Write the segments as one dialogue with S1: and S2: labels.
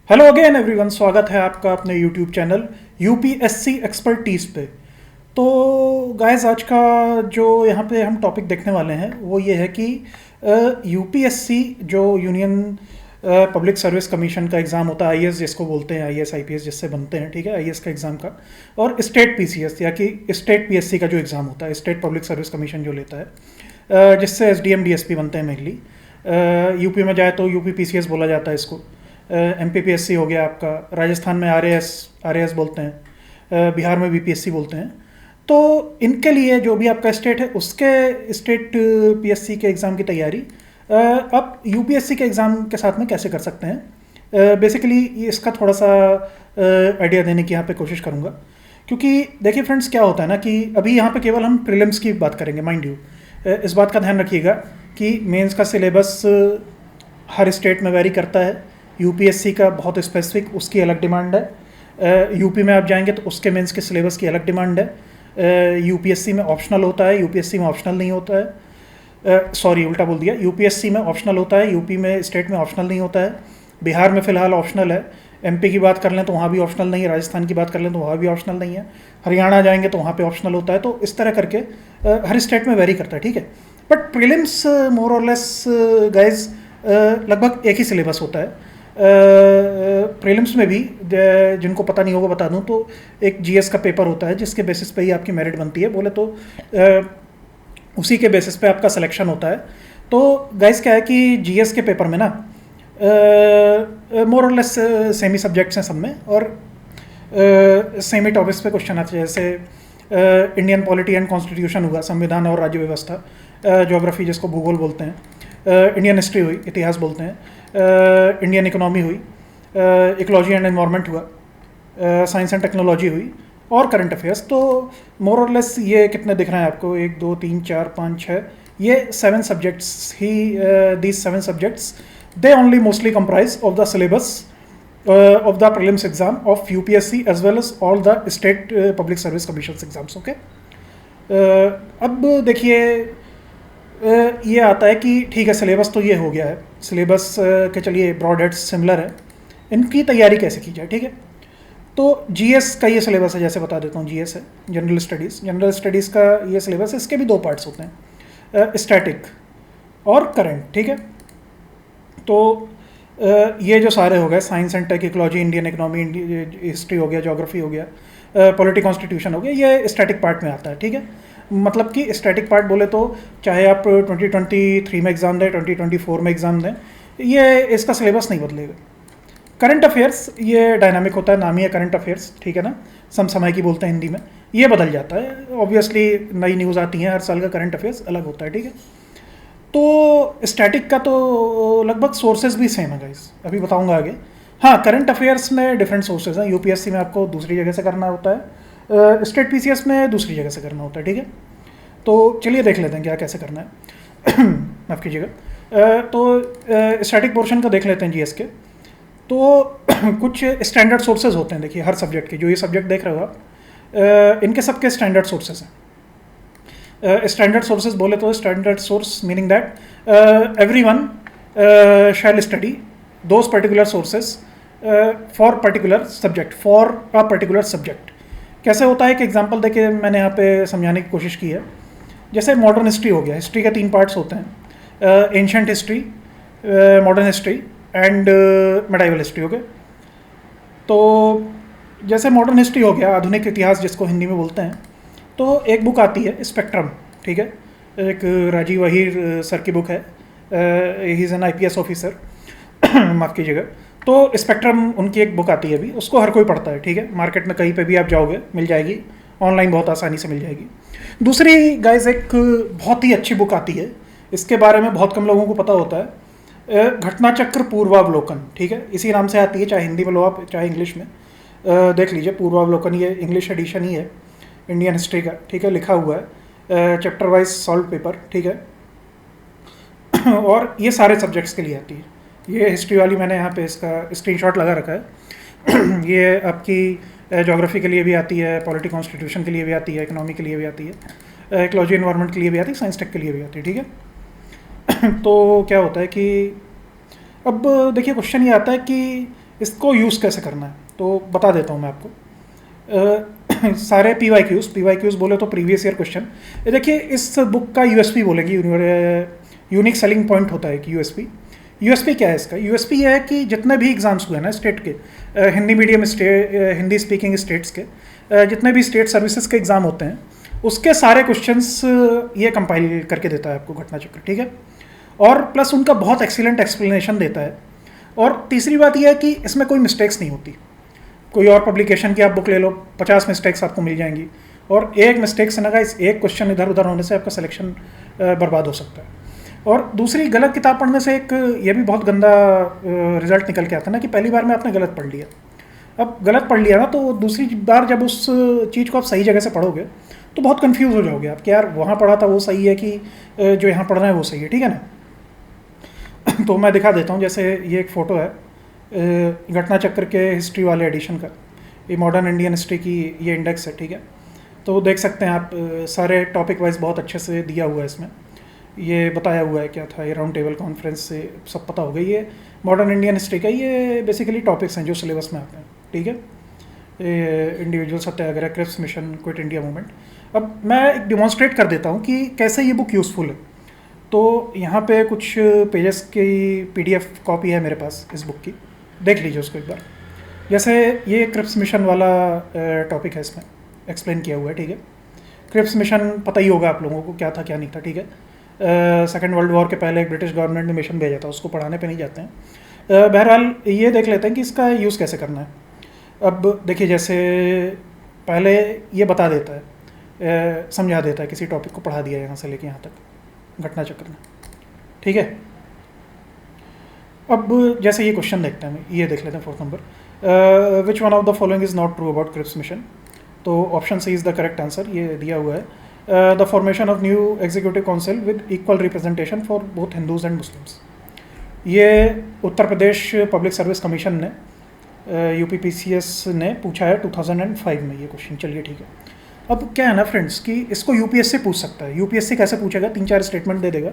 S1: Hello again everyone, स्वागत है आपका अपने यूट्यूब चैनल यूपीएससी एक्सपर्टीज पे। तो गाइस, आज का जो यहाँ पे हम टॉपिक देखने वाले हैं वो ये है कि यूपीएससी जो यूनियन पब्लिक सर्विस कमीशन का एग्ज़ाम होता है, आईएएस जिसको बोलते हैं, आईएएस आईपीएस जिससे बनते हैं, ठीक है, आईएएस का एग्ज़ाम का, और स्टेट पीसीएस या कि स्टेट पीएससी का जो एग्ज़ाम होता है, स्टेट पब्लिक सर्विस कमीशन जो लेता है, जिससे एसडीएम डीएसपी बनते हैं मेनली। यूपी में जाए तो यूपी पीसीएस बोला जाता है इसको। एमपीपीएससी हो गया आपका, राजस्थान में आरएएस बोलते हैं, बिहार में बीपीएससी बोलते हैं। तो इनके लिए जो भी आपका स्टेट है उसके स्टेट पीएससी के एग्ज़ाम की तैयारी आप यूपीएससी के एग्ज़ाम के साथ में कैसे कर सकते हैं, बेसिकली इसका थोड़ा सा आइडिया देने की यहाँ पे कोशिश करूँगा। क्योंकि देखिए फ्रेंड्स, क्या होता है ना कि अभी यहाँ पे केवल हम प्रीलिम्स की बात करेंगे, माइंड यू। इस बात का ध्यान रखिएगा कि मेंस का सिलेबस हर स्टेट में वेरी करता है। यूपीएससी का बहुत स्पेसिफिक, उसकी अलग डिमांड है। यूपी में आप जाएंगे तो उसके मेंस के सिलेबस की अलग डिमांड है। यूपीएससी में ऑप्शनल होता है, यूपीएससी में ऑप्शनल नहीं होता है। सॉरी, उल्टा बोल दिया, यूपीएससी में ऑप्शनल होता है, यूपी में स्टेट में ऑप्शनल नहीं होता है। बिहार में फ़िलहाल ऑप्शनल है। एमपी की बात कर लें तो वहाँ भी ऑप्शनल नहीं है, राजस्थान की बात कर लें तो वहाँ भी ऑप्शनल नहीं है, हरियाणा जाएंगे तो वहाँ पे ऑप्शनल होता है। तो इस तरह करके हर स्टेट में वेरी करता है, ठीक है। बट प्रीलिम्स मोर और लेस गाइज लगभग एक ही सिलेबस होता है। प्रीलिम्स में भी जिनको पता नहीं होगा बता दूं तो एक जीएस का पेपर होता है जिसके बेसिस पे ही आपकी मेरिट बनती है, बोले तो उसी के बेसिस पे आपका सिलेक्शन होता है। तो गाइस क्या है कि जीएस के पेपर में ना मोर और लेस सेमी सब्जेक्ट्स हैं सब में, और सेमी टॉपिक्स पे क्वेश्चन आते हैं, जैसे इंडियन पॉलिटी एंड कॉन्स्टिट्यूशन हुआ, संविधान और राज्य व्यवस्था, ज्योग्राफी जिसको भूगोल बोलते हैं, इंडियन हिस्ट्री हुई, इतिहास बोलते हैं, इंडियन इकोनॉमी हुई, इकोलॉजी एंड एनवायरनमेंट हुआ, साइंस एंड टेक्नोलॉजी हुई, और करंट अफेयर्स। तो मोर और लेस ये कितने दिख रहे हैं आपको, 1 2 3 4 5 6, ये 7 subjects he, these 7 subjects they only mostly comprise of the syllabus of the prelims exam of UPSC as well as all the state public service commissions exams, okay? अब देखिए, ये आता है कि ठीक है, सिलेबस तो ये हो गया है, सिलेबस के चलिए ब्रॉड हेड्स सिमिलर है, इनकी तैयारी कैसे की जाए, ठीक है। तो जीएस का ये सिलेबस है, जैसे बता देता हूँ, जीएस है जनरल स्टडीज़ का ये सिलेबस है। इसके भी 2 पार्ट्स होते हैं, स्टैटिक और करंट, ठीक है। तो ये जो सारे हो गए, science and tech, ecology, Indian economy, history हो गया, ज्योग्राफी हो गया, पॉलिटी कॉन्स्टिट्यूशन हो गया, ये स्टैटिक पार्ट में आता है, ठीक है। मतलब कि स्टैटिक पार्ट बोले तो चाहे आप 2023 में एग्ज़ाम दें, 2024 में एग्ज़ाम दें, ये इसका सिलेबस नहीं बदलेगा। करंट अफेयर्स ये डायनामिक होता है, नाम ही है करंट अफेयर्स, ठीक है ना, समसामयिक की बोलते हैं हिंदी में, ये बदल जाता है। ऑब्वियसली नई न्यूज़ आती हैं हर साल, का करंट अफेयर्स अलग होता है, ठीक है। तो स्टैटिक का तो लगभग सोर्सेज भी सेम है गाइस, अभी बताऊंगा आगे। हाँ, करंट अफेयर्स में डिफरेंट सोर्सेज हैं। यूपीएससी में आपको दूसरी जगह से करना होता है, स्टेट पीसीएस में दूसरी जगह से करना होता है, ठीक है। तो चलिए देख लेते हैं क्या कैसे करना है। माफ़ कीजिएगा। तो स्टैटिक पोर्शन का देख लेते हैं जीएस के। तो कुछ स्टैंडर्ड सोर्सेज होते हैं, देखिए हर सब्जेक्ट के, जो ये सब्जेक्ट देख रहे हो आप, इनके सबके स्टैंडर्ड सोर्सेज हैं। स्टैंडर्ड सोर्सेज बोले तो standard source meaning that everyone shell study those particular sources for particular subject, for a particular subject. कैसे होता है, एक एग्जांपल देके मैंने यहाँ पे समझाने की कोशिश की है। जैसे मॉडर्न हिस्ट्री हो गया, हिस्ट्री के 3 पार्ट्स होते हैं, ancient history, modern history and medieval history, हो गए। तो जैसे मॉडर्न हिस्ट्री हो गया, आधुनिक इतिहास जिसको हिंदी में बोलते हैं, तो एक बुक आती है स्पेक्ट्रम, ठीक है, एक राजीव अहीर सर की बुक है, he is an IPS officer, माफ़ कीजिएगा। तो स्पेक्ट्रम उनकी एक बुक आती है, अभी उसको हर कोई पढ़ता है, ठीक है। मार्केट में कहीं पे भी आप जाओगे मिल जाएगी, ऑनलाइन बहुत आसानी से मिल जाएगी। दूसरी गाइज एक बहुत ही अच्छी बुक आती है, इसके बारे में बहुत कम लोगों को पता होता है, घटना चक्र पूर्वावलोकन, ठीक है, इसी नाम से आती है, चाहे हिंदी में लो आप चाहे इंग्लिश में। देख लीजिए, पूर्वावलोकन, ये इंग्लिश एडिशन ही है इंडियन हिस्ट्री का, ठीक है, लिखा हुआ है, चैप्टर वाइज सॉल्व पेपर, ठीक है। और ये सारे सब्जेक्ट्स के लिए आती है। ये हिस्ट्री वाली मैंने यहाँ पे इसका स्क्रीनशॉट लगा रखा है। ये आपकी ज्योग्राफी के लिए भी आती है, पॉलिटी कॉन्स्टिट्यूशन के लिए भी आती है, इकोनॉमी के लिए भी आती है, इकोलॉजी एनवायरनमेंट के लिए भी आती है, साइंस टेक के लिए भी आती है, ठीक है। तो क्या होता है कि अब देखिए क्वेश्चन ये आता है कि इसको यूज़ कैसे करना है तो बता देता हूँ मैं आपको। सारे पी वाई क्यूज़ बोले तो प्रीवियस ईयर क्वेश्चन। ये देखिए इस बुक का यूएसपी बोलेंगे, यूनिक सेलिंग पॉइंट होता है कि यूएसपी क्या है इसका? यूएसपी ये है कि जितने भी एग्जाम्स हुए ना स्टेट के, Hindi medium state, Hindi speaking states के, जितने भी स्टेट सर्विसेज के एग्ज़ाम होते हैं उसके सारे क्वेश्चंस ये कंपाइल करके देता है आपको घटना चक्र, ठीक है। और प्लस उनका बहुत एक्सीलेंट एक्सप्लेनेशन देता है। और तीसरी बात यह है कि इसमें कोई मिस्टेक्स नहीं होती। कोई और पब्लिकेशन की आप बुक ले लो, 50 मिस्टेक्स आपको मिल जाएंगी, और एक मिस्टेक से ना गाइस एक क्वेश्चन इधर उधर होने से आपका सिलेक्शन बर्बाद हो सकता है। और दूसरी, गलत किताब पढ़ने से एक ये भी बहुत गंदा रिजल्ट निकल के आता है ना कि पहली बार में आपने गलत पढ़ लिया। अब गलत पढ़ लिया ना तो दूसरी बार जब उस चीज़ को आप सही जगह से पढ़ोगे तो बहुत कंफ्यूज हो जाओगे आप कि यार वहाँ पढ़ा था वो सही है कि जो यहाँ पढ़ना है वो सही है, ठीक है ना। तो मैं दिखा देता हूँ, जैसे ये एक फ़ोटो है घटना चक्र के हिस्ट्री वाले एडिशन का, ये मॉडर्न इंडियन हिस्ट्री की ये इंडेक्स है, ठीक है। तो देख सकते हैं आप सारे टॉपिक वाइज बहुत अच्छे से दिया हुआ है इसमें, ये बताया हुआ है क्या था, ये राउंड टेबल कॉन्फ्रेंस से सब पता होगा। ये मॉडर्न इंडियन हिस्ट्री का ये बेसिकली टॉपिक्स हैं जो सिलेबस में आते हैं, ठीक है। Individual Satyagraha, Cripps mission, quit India movement. अब मैं एक डिमॉन्स्ट्रेट कर देता हूँ कि कैसे ये बुक यूज़फुल है। तो यहाँ पे कुछ पेजेस की PDF कॉपी है मेरे पास इस बुक की, देख लीजिए उसको एक बार। जैसे ये क्रिप्स मिशन वाला टॉपिक है, इसमें एक्सप्लेन किया हुआ है, ठीक है। क्रिप्स मिशन पता ही होगा आप लोगों को क्या था क्या नहीं था, ठीक है। सेकेंड वर्ल्ड वॉर के पहले एक ब्रिटिश गवर्नमेंट ने मिशन भेजा था, उसको पढ़ाने पे नहीं जाते हैं। बहरहाल ये देख लेते हैं कि इसका यूज़ कैसे करना है। अब देखिए, जैसे पहले ये बता देता है, समझा देता है, किसी टॉपिक को पढ़ा दिया यहाँ से लेके यहाँ तक घटना चक्र में, ठीक है। अब जैसे ये क्वेश्चन देखते हैं, ये देख लेते हैं 4th number, which one of the following is not true about Cripps mission. तो option C is the correct answer, ये दिया हुआ है। The formation of new executive council with equal representation for both Hindus and Muslims. ये Uttar Pradesh public service commission ने UPPCS ने पूछा है 2005 में ये क्वेश्चन। चलिए ठीक है। अब क्या है ना फ्रेंड्स कि इसको UPSC पूछ सकता है। UPSC कैसे पूछेगा? 3-4 स्टेटमेंट दे देगा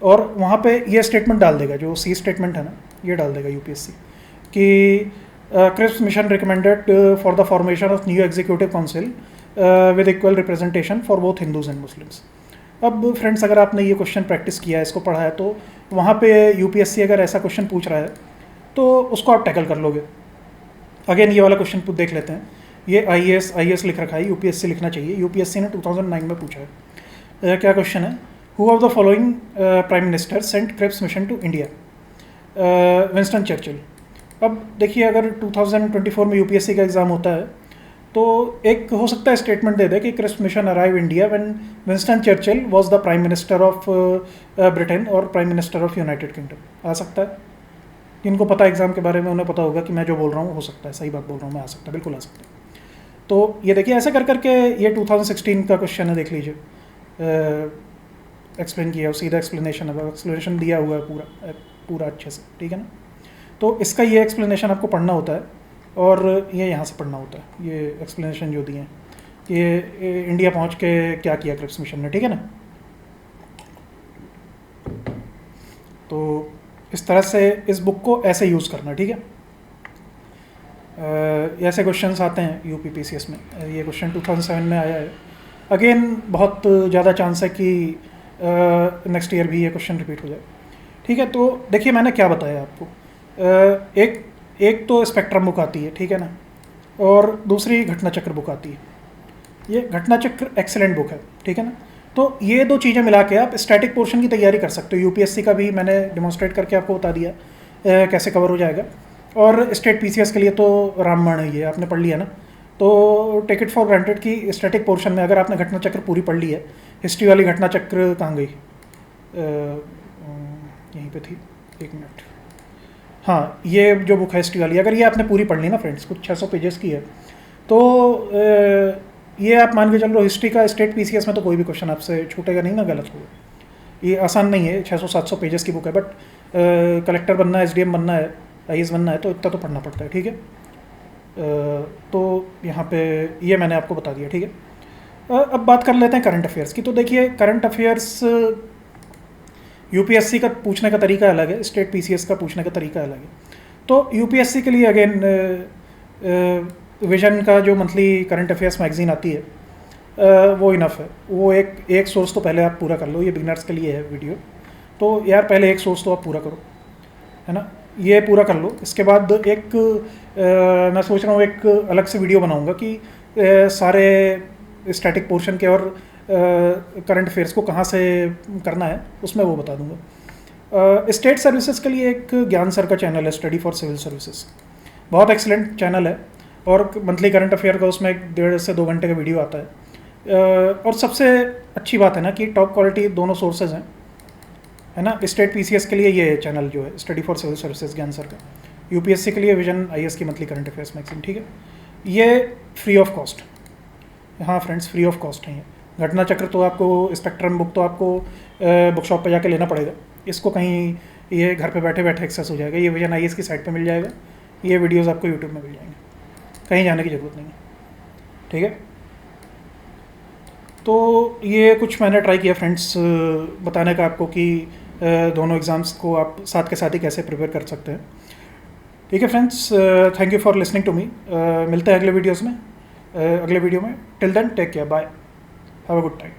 S1: और वहाँ पे ये स्टेटमेंट डाल देगा, जो C स्टेटमेंट है ना, ये डाल देगा UPSC कि Cripps Mission recommended for the formation of new executive council with equal representation for both Hindus and Muslims. अब फ्रेंड्स, अगर आपने ये क्वेश्चन प्रैक्टिस किया है, इसको पढ़ा है, तो वहाँ पे UPSC अगर ऐसा क्वेश्चन पूछ रहा है तो उसको आप टैकल कर लोगे। अगेन ये वाला क्वेश्चन देख लेते हैं। ये IAS लिख रखा है, UPSC लिखना चाहिए। UPSC ने 2009 में पूछा है। क्या क्वेश्चन है? Who of the following prime minister sent Cripps Mission to India? Winston Churchill. अब देखिए, अगर 2024 में UPSC का एग्ज़ाम होता है तो एक हो सकता है स्टेटमेंट दे दे कि Cripps mission arrive India when Winston Churchill was the prime minister of Britain और prime minister of United Kingdom. आ सकता है, जिनको पता एग्ज़ाम के बारे में उन्हें पता होगा कि मैं जो बोल रहा हूँ हो सकता है, सही बात बोल रहा हूँ मैं, आ सकता है, बिल्कुल आ सकता है। तो ये देखिए, ऐसे कर करके ये 2016 का क्वेश्चन है, देख लीजिए। एक्सप्लेन किया है, सीधा एक्सप्लेनेशन दिया हुआ है पूरा अच्छे से, ठीक है ना। तो इसका ये एक्सप्लेनेशन आपको पढ़ना होता है और ये यहाँ से पढ़ना होता है, ये एक्सप्लेनेशन जो दिए हैं कि इंडिया पहुँच के क्या किया क्रिप्स मिशन ने, ठीक है ना। तो इस तरह से इस बुक को ऐसे यूज़ करना, ठीक है। ऐसे क्वेश्चंस आते हैं UPPCS में। ये क्वेश्चन 2007 में आया है। अगेन बहुत ज़्यादा चांस है कि नेक्स्ट ईयर भी ये क्वेश्चन रिपीट हो जाए, ठीक है। तो देखिए, मैंने क्या बताया आपको। एक तो स्पेक्ट्रम बुक आती है, ठीक है ना, और दूसरी घटना चक्र बुक आती है। ये घटना चक्र एक्सेलेंट बुक है, ठीक है ना। तो ये दो चीज़ें मिला के आप स्टैटिक पोर्शन की तैयारी कर सकते हो। UPSC का भी मैंने डिमॉन्स्ट्रेट करके आपको बता दिया कैसे कवर हो जाएगा। और स्टेट PCS के लिए तो रामबाण है, ये आपने पढ़ लिया ना। तो टेक इट फॉर ग्रांटेड कि स्टैटिक पोर्शन में अगर आपने घटना चक्र पूरी पढ़ ली है, हिस्ट्री वाली घटना चक्र कहाँ गई? यहीं पे थी, 1 मिनट। हाँ, ये जो बुक है हिस्ट्री वाली, अगर ये आपने पूरी पढ़ ली ना फ्रेंड्स, कुछ 600 पेजेस की है, तो ये आप मान के चल लो हिस्ट्री का स्टेट PCS में तो कोई भी क्वेश्चन आपसे छूटेगा नहीं ना, गलत होगा। ये आसान नहीं है, 600-700 पेजेस की बुक है, बट कलेक्टर बनना है, SDM बनना है, IAS बनना है, तो इतना तो पढ़ना पड़ता है, ठीक है। तो यहाँ पे ये मैंने आपको बता दिया, ठीक है। अब बात कर लेते हैं करंट अफेयर्स की। तो देखिए, करंट अफेयर्स UPSC का पूछने का तरीका अलग है, स्टेट PCS का पूछने का तरीका अलग है। तो यूपीएससी के लिए अगेन विजन का जो मंथली करंट अफेयर्स मैगजीन आती है वो इनफ है। वो एक सोर्स तो पहले आप पूरा कर लो, ये बिगनर्स के लिए है वीडियो, तो यार पहले एक सोर्स तो आप पूरा करो, है ना, ये पूरा कर लो। इसके बाद एक मैं सोच रहा हूँ एक अलग से वीडियो बनाऊँगा कि सारे स्टैटिक पोर्शन के और करंट अफेयर्स को कहाँ से करना है, उसमें वो बता दूंगा। स्टेट सर्विसेज के लिए एक ज्ञान सर का चैनल है, स्टडी फॉर सिविल सर्विसेज, बहुत एक्सीलेंट चैनल है, और मंथली करंट अफेयर का उसमें 1.5 से 2 घंटे का वीडियो आता है। और सबसे अच्छी बात है ना कि टॉप क्वालिटी दोनों सोर्सेज हैं, है ना। स्टेट पीसीएस के लिए ये चैनल जो है स्टडी फॉर सिविल सर्विसेज ज्ञान सर का, यूपीएससी के लिए विजन आईएएस की मंथली करंट अफेयर्स मैगजीन, ठीक है। ये फ्री ऑफ कॉस्ट, हाँ फ्रेंड्स फ्री ऑफ कॉस्ट है ये। घटना चक्र तो आपको, स्पेक्ट्रम बुक तो आपको बुक शॉप पर जाके लेना पड़ेगा, इसको कहीं ये घर पे बैठे बैठे एक्सेस हो जाएगा, ये विजन आईएएस की साइट पे मिल जाएगा, ये वीडियोस आपको यूट्यूब में मिल जाएंगे, कहीं जाने की ज़रूरत नहीं है, ठीक है। तो ये कुछ मैंने ट्राई किया फ्रेंड्स बताने का आपको कि दोनों एग्ज़ाम्स को आप साथ के साथ ही कैसे प्रिपेयर कर सकते हैं, ठीक है friends. Thank you for listening to me. मिलते हैं अगले वीडियोज़ में, अगले वीडियो में। Till then take care, bye, have a good time.